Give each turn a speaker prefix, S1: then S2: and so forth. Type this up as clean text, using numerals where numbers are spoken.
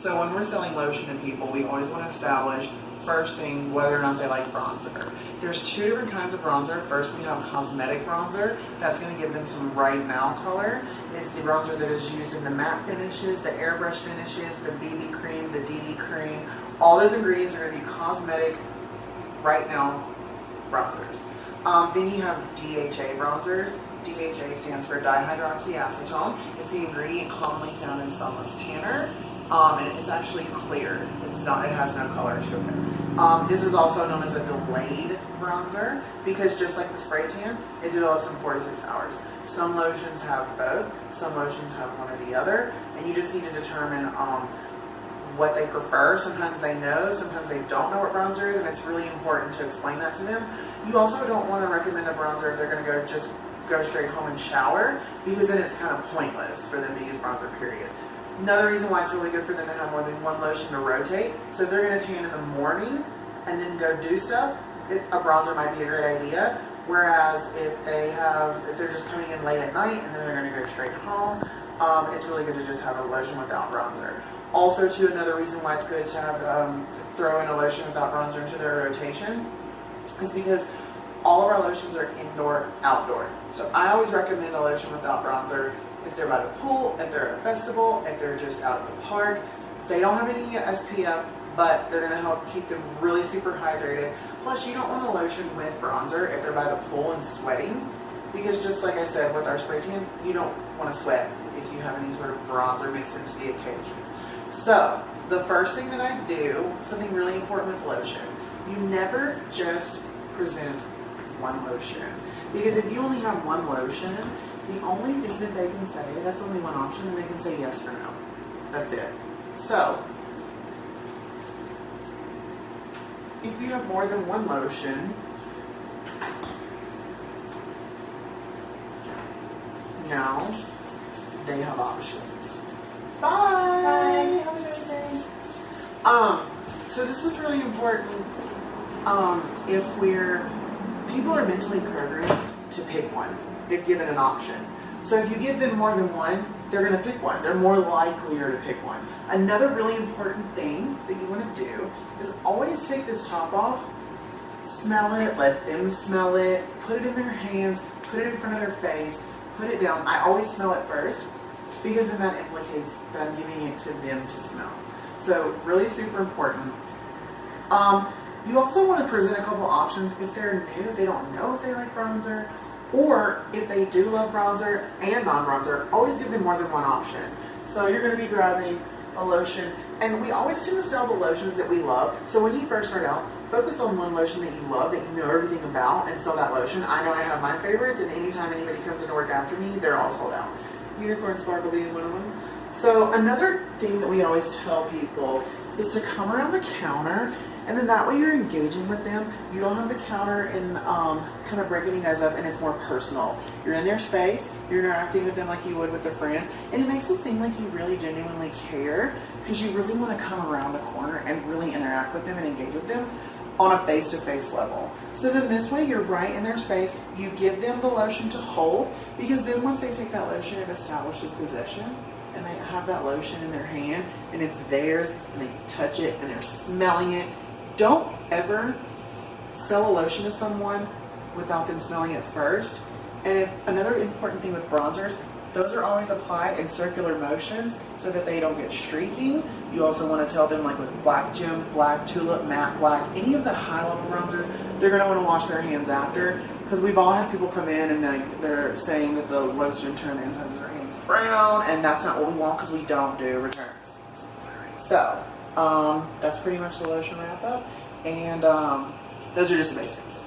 S1: So when we're selling lotion to people, we always want to establish first thing whether or not they like bronzer. There's two different kinds of bronzer. First, we have cosmetic bronzer. That's going to give them some right now color. It's the bronzer that is used in the matte finishes, the airbrush finishes, the BB cream, the DD cream. All those ingredients are going to be cosmetic right now bronzers. Then you have DHA bronzers. DHA stands for dihydroxyacetone. It's the ingredient commonly found in sunless tanner. And it's actually clear. It's not. It has no color to it. This is also known as a delayed bronzer because just like the spray tan, it develops in 4 to 6 hours. Some lotions have both. Some lotions have one or the other, and you just need to determine what they prefer. Sometimes they know, sometimes they don't know what bronzer is, and it's really important to explain that to them. You also don't want to recommend a bronzer if they're going to go straight home and shower, because then it's kind of pointless for them to use bronzer, period. Another reason why it's really good for them to have more than one lotion to rotate. So if they're going to tan in the morning and then go do stuff, a bronzer might be a great idea. Whereas if they're just coming in late at night and then they're going to go straight home, it's really good to just have a lotion without bronzer. Also, too, another reason why it's good to have throw in a lotion without bronzer into their rotation is because all of our lotions are indoor, outdoor. So I always recommend a lotion without bronzer if they're by the pool, if they're at a festival, if they're just out at the park. They don't have any SPF, but they're going to help keep them really super hydrated. Plus, you don't want a lotion with bronzer if they're by the pool and sweating, because just like I said with our spray tan, you don't want to sweat if you have any sort of bronzer mixed into the occasion. So, the first thing that I do, something really important with lotion, you never just present one lotion. Because if you only have one lotion, the only thing that they can say, that's only one option, and they can say yes or no. That's it. So, if you have more than one lotion, now they have options. Bye! Bye. Have a good day. So this is really important if people are mentally programmed to pick one if given an option. So if you give them more than one, they're going to pick one. They're more likelier to pick one. Another really important thing that you want to do is always take this top off, smell it, let them smell it, put it in their hands, put it in front of their face, put it down. I always smell it first because then that implicates that I'm giving it to them to smell. So really super important. You also want to present a couple options if they're new, if they don't know if they like bronzer, or if they do love bronzer and non-bronzer, always give them more than one option. So you're going to be grabbing a lotion, and we always tend to sell the lotions that we love. So when you first start out, focus on one lotion that you love, that you know everything about, and sell that lotion. I know I have my favorites, and anytime anybody comes into work after me, they're all sold out. Unicorn Sparkle being one of them. So another thing that we always tell people is to come around the counter, and then that way you're engaging with them. You don't have the counter and kind of breaking you guys up, and it's more personal. You're in their space, you're interacting with them like you would with a friend, and it makes them think like you really genuinely care, because you really want to come around the corner and really interact with them and engage with them on a face-to-face level. So then this way you're right in their space, you give them the lotion to hold, because then once they take that lotion, it establishes possession, and they have that lotion in their hand, and it's theirs, and they touch it, and they're smelling it. Don't ever sell a lotion to someone without them smelling it first. And another important thing with bronzers, those are always applied in circular motions so that they don't get streaking. You also want to tell them, like with Black Gem, Black Tulip, Matte Black, any of the high-level bronzers, they're going to want to wash their hands after, because we've all had people come in and they're saying that the lotion turned the insides of their hands brown, and that's not what we want, because we don't do returns. So, that's pretty much the lotion wrap up, and those are just the basics.